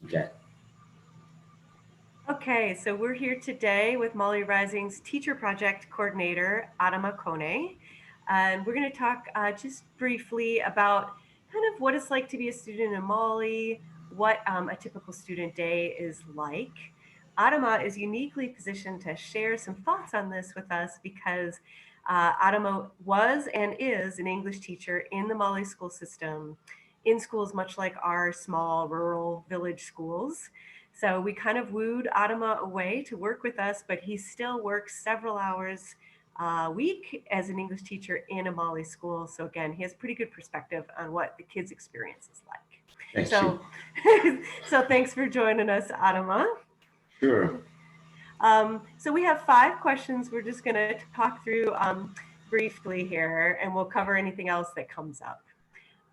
Okay. Okay, so we're here today with Molly Rising's Teacher Project Coordinator, Adama Kone. And we're going to talk just briefly about kind of what it's like to be a student in Mali, what a typical student day is like. Adama is uniquely positioned to share some thoughts on this with us because Adama was and is an English teacher in the Mali school system, in schools much like our small rural village schools. So we kind of wooed Adama away to work with us, but he still works several hours a week as an English teacher in a Mali school. So again, he has pretty good perspective on what the kids' experience is like. Thank you. So, so thanks for joining us, Adama. Sure. So we have 5 questions. We're just going to talk through briefly here, and we'll cover anything else that comes up.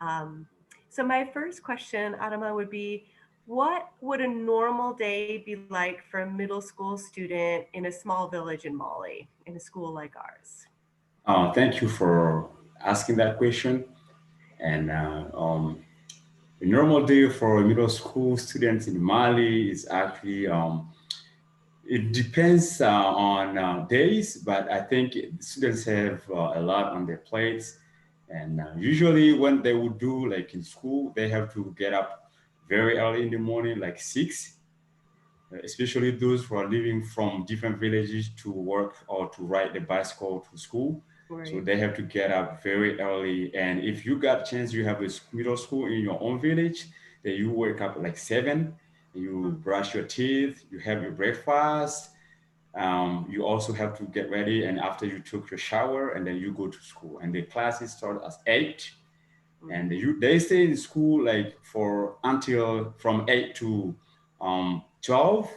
Um, so my first question, Adama, would be, what would a normal day be like for a middle school student in a small village in Mali, in a school like ours? Thank you for asking that question. And a normal day for middle school students in Mali is actually it depends on days, but I think students have a lot on their plates. And usually, when they would do like in school, they have to get up very early in the morning, like 6, especially those who are living from different villages to work or to ride the bicycle to school. So Right. they have to get up very early. And if you got a chance, you have a middle school in your own village, then you wake up like 7, you Mm. brush your teeth, you have your breakfast. You also have to get ready, and after you took your shower, and then you go to school. And the classes start at 8, and Mm. they stay in school like for until from 8 to 12,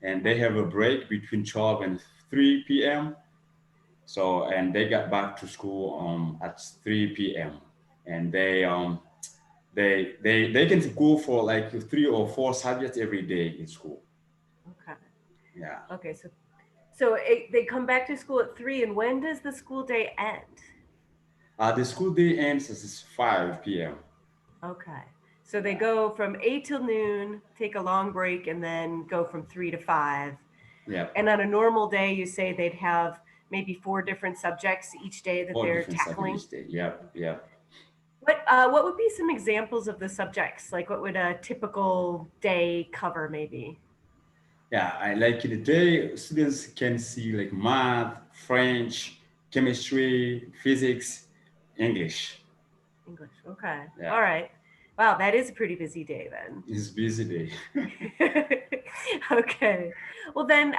and they Okay. have a break between 12 and 3 p.m. So and they got back to school at 3 p.m. and they can go for like 3 or 4 subjects every day in school. Okay. Yeah. Okay. So they come back to school at 3, and when does the school day end? The school day ends at 5 p.m. Okay. So they Yeah. go from 8 till noon, take a long break, and then go from 3 to 5. Yeah. And on a normal day, you say they'd have maybe 4 different subjects each day that 4 they're different subjects tackling. each day. Yep. Yep. What would be some examples of the subjects? Like what would a typical day cover maybe? Yeah, I like in the day students can see like math, French, chemistry, physics, English. English. Okay. Yeah, All right. Wow, that is a pretty busy day then. it's busy day. Okay. Well, then,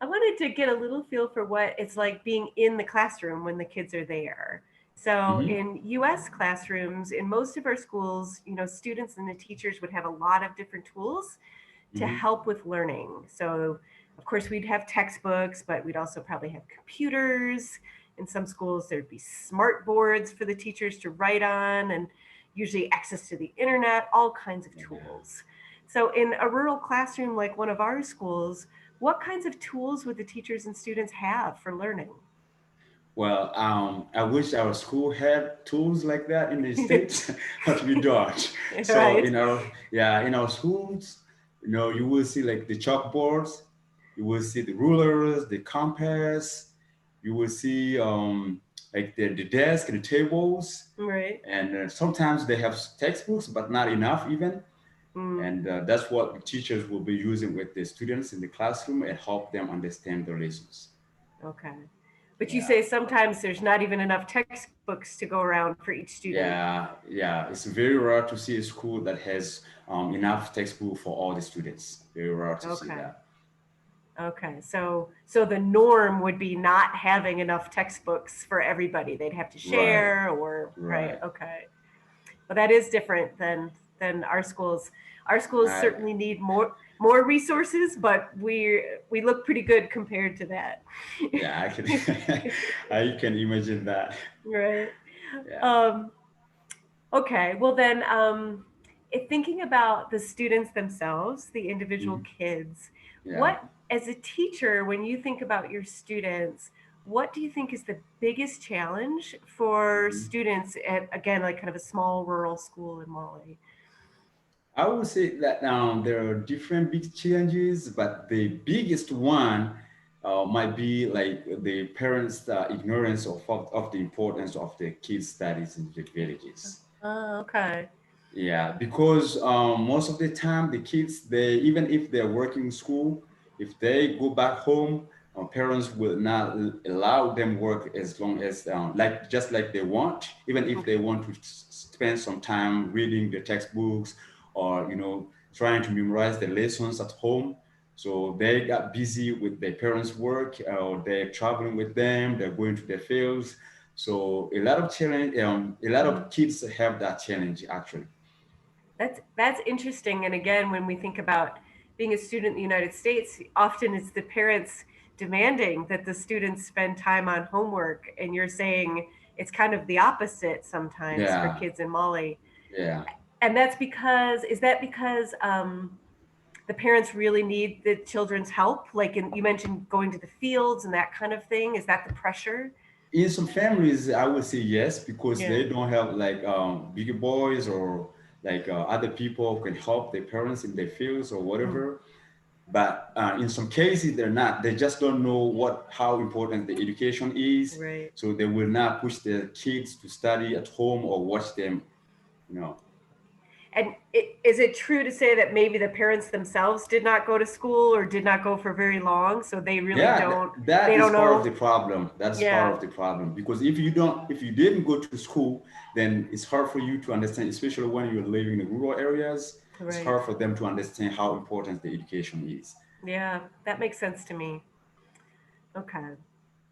I wanted to get a little feel for what it's like being in the classroom when the kids are there. So, Hmm. in US classrooms, in most of our schools, students and the teachers would have a lot of different tools to Hmm. help with learning. So, of course, we'd have textbooks, but we'd also probably have computers. In some schools, there'd be smart boards for the teachers to write on, and usually access to the internet, all kinds of tools. So, in a rural classroom like one of our schools, what kinds of tools would the teachers and students have for learning? Well, I wish our school had tools like that in the States, but we don't. So Right. in our schools, you will see like the chalkboards, you will see the rulers, the compass, you will see like the desk and the tables, Right. and sometimes they have textbooks, but not enough even. Mm, And that's what the teachers will be using with the students in the classroom and help them understand the lessons. okay. But you Yeah. say sometimes there's not even enough textbooks to go around for each student. Yeah. It's very rare to see a school that has enough textbook for all the students. Very rare to see Okay. that. Okay. So the norm would be not having enough textbooks for everybody. They'd have to Right, share or right. right. Okay. Well, that is different than our schools. Our schools I, certainly need more resources, but we look pretty good compared to that. yeah, I can, I can imagine that. Right. Yeah. Um, okay. Well, then, thinking about the students themselves, the individual Mhm. kids, Yeah. what, as a teacher, when you think about your students, what do you think is the biggest challenge for Mhm. students at, again, like kind of a small rural school in Mali? I would say that there are different big challenges, but the biggest one might be like the parents' ignorance of the importance of the kids' studies in the villages. Oh, okay. Yeah, because most of the time the kids, they even if they're working in school, if they go back home, parents will not allow them work as long as like just like they want, even if Okay. they want to spend some time reading the textbooks or trying to memorize the lessons at home. So they got busy with their parents' work, or they're traveling with them, they're going to the fields. So a lot of challenge, a lot Mhm. of kids have that challenge actually. That's interesting. And again, when we think about being a student in the United States, often it's the parents demanding that the students spend time on homework, and you're saying it's kind of the opposite sometimes for Yeah, kids in Mali. yeah. And that's because is that because the parents really need the children's help? Like you mentioned, going to the fields and that kind of thing. Is that the pressure? In some families, I would say yes because Yeah. they don't have like bigger boys or like other people who can help their parents in their fields or Mm, whatever. But in some cases, they're not. They just don't know how important the education is, right. so they will not push their kids to study at home or watch them. You know. And is it true to say that maybe the parents themselves did not go to school or did not go for very long, so they really Yeah, don't that they is don't part of know? the problem. That's part Yeah, of the problem because if you didn't go to school, then it's hard for you to understand, especially when you're living in the rural areas. It's right. hard for them to understand how important the education is. Yeah, that makes sense to me. Okay.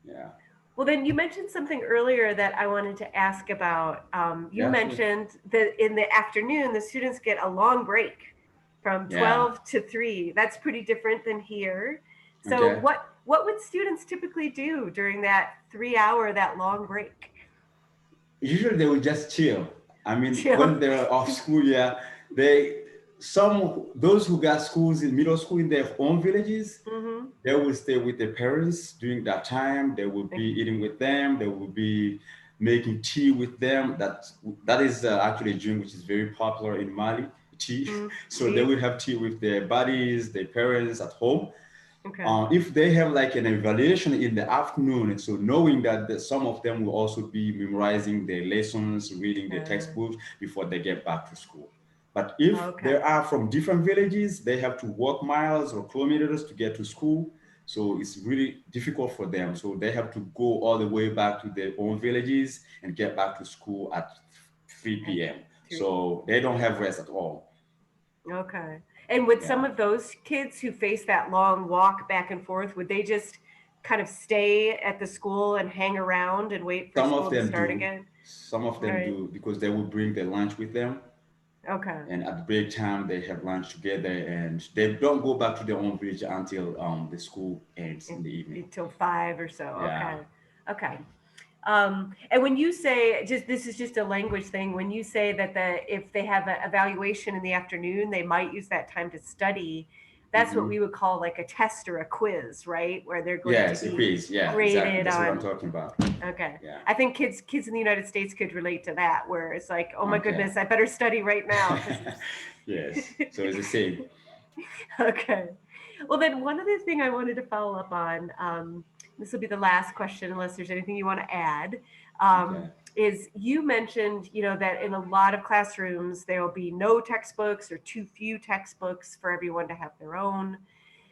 Yeah, Well, then you mentioned something earlier that I wanted to ask about. You yeah, sure. mentioned that in the afternoon, the students get a long break from Yeah. 12 to 3. That's pretty different than here. So, Okay. what would students typically do during that 3 hour, that long break? Usually they will just chill. I mean, Chill. when they're off school, yeah, they some those who got schools in middle school in their own villages, Mm-hmm. they will stay with their parents during that time. They will be eating with them. They will be making tea with them. That is actually a drink which is very popular in Mali, tea. Mm-hmm. So they Tea. will have tea with their buddies, their parents at home. Okay. If they have like an evaluation in the afternoon, so knowing that some of them will also be memorizing their lessons, reading their Uh, textbooks before they get back to school. But if they okay. are from different villages, they have to walk miles or kilometers to get to school. So it's really difficult for them. So they have to go all the way back to their own villages and get back to school at At 3 p.m. 3. So they don't have rest at all. Okay. And would some Yeah. of those kids who face that long walk back and forth, would they just kind of stay at the school and hang around and wait for Some of school to them start do. again? Some of them Right. do because they will bring their lunch with them. Okay. And at break time they have lunch together and they don't go back to their own village until the school ends in the evening. Until 5 or so. Yeah. Okay. Okay. And when you say, just this is just a language thing, when you say that if they have an evaluation in the afternoon, they might use that time to study. That's what Hmm. we would call like a test or a quiz, right? Where they're going to Yes, a be quiz. Yeah, exactly. graded That's what I'm on. talking about. Okay. Yeah. I think kids in the United States could relate to that, where it's like, oh my Okay. goodness, I better study right now because Yes. So it's the it's same. okay. Well, then one other thing I wanted to follow up on, this will be the last question, unless there's anything you want to add, Okay. is you mentioned, that in a lot of classrooms there will be no textbooks or too few textbooks for everyone to have their own.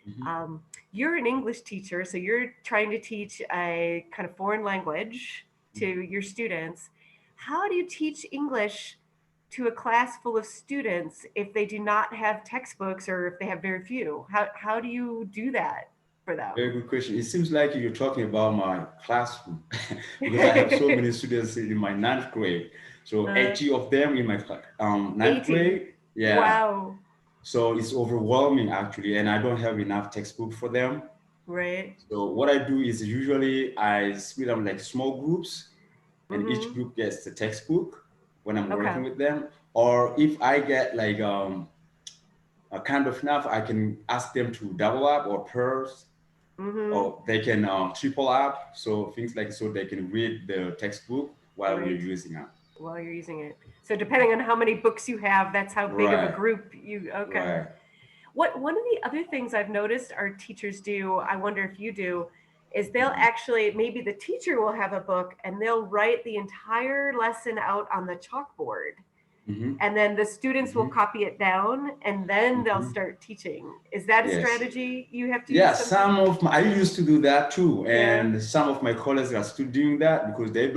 Hmm. Um, you're an English teacher, so you're trying to teach a kind of foreign language to your students. How do you teach English to a class full of students if they do not have textbooks or if they have very few? How do you do that for Very them? good question. It seems like you're talking about my classroom because I have so many students in my ninth grade. So uh, 80 of them in my ninth 80. grade. Yeah. Wow. So it's overwhelming actually, and I don't have enough textbook for them. Right. So what I do is usually I split them like small groups, and each Mm-hmm. group gets the textbook when I'm Okay. working with them. Or if I get like a kind of enough, I can ask them to double up or pairs, Mm-hmm. or they can triple up. So things like so they can read the textbook while we're Right. using it. while you're using it. So depending on how many books you have, that's how big of a Right, group you. Okay. right. What one of the other things I've noticed our teachers do, I wonder if you do, is they'll Hmm. actually, maybe the teacher will have a book and they'll write the entire lesson out on the chalkboard. Hmm. And then the students will Hmm. copy it down and then they'll Hmm. start teaching. Is that a Yes. strategy you have to Yeah, use sometimes? some of my, I used to do that too, Yeah, and some of my colleagues are still doing that because they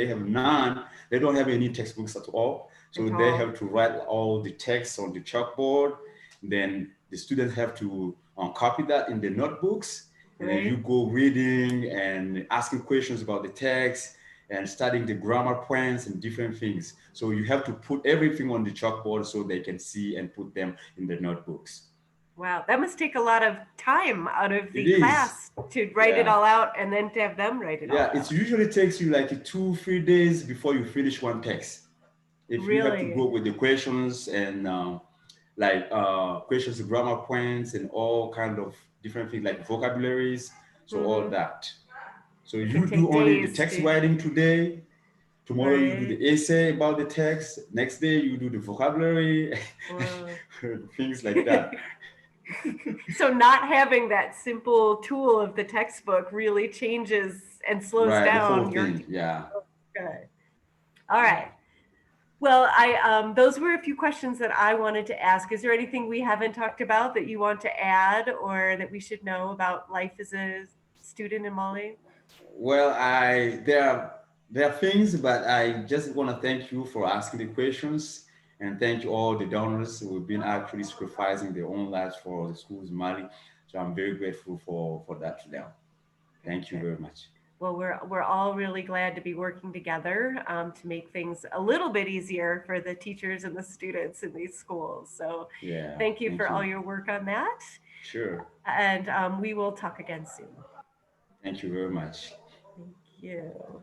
have none, they don't have any textbooks at all, so at they all. have to write all the text on the chalkboard. Then the students have to copy that in the notebooks, and then you Right? go reading and asking questions about the text and studying the grammar points and different things. So you have to put everything on the chalkboard so they can see and put them in the notebooks. Wow, that must take a lot of time out of It the is. class to write it Yeah. all out and then to have them write it all Yeah, it out. usually takes you like 2, 3 days before you finish one text. If you have to Really? go with the questions and questions, grammar points, and all kind of different things like vocabularies, so all Mm-hmm. that. So It could you do take only the days text to, writing today. Tomorrow you do right? the essay about the text. Next day you do the vocabulary, Wow. things like that. So not having that simple tool of the textbook really changes and slows Right, the whole down your thing. Yeah, good. All right. yeah. Well, I those were a few questions that I wanted to ask. Is there anything we haven't talked about that you want to add or that we should know about life as a student in Mali? Well, there are things, but I just want to thank you for asking the questions and thank you all the donors who have been actually sacrificing their own lives for the schools in Mali. So I'm very grateful for that to them. Good, Thank you good. very much. Well, we're all really glad to be working together to make things a little bit easier for the teachers and the students in these schools. So, Yeah, thank you for thank all you. your work on that, Sure. and we will talk again soon. Thank you very much. Thank you.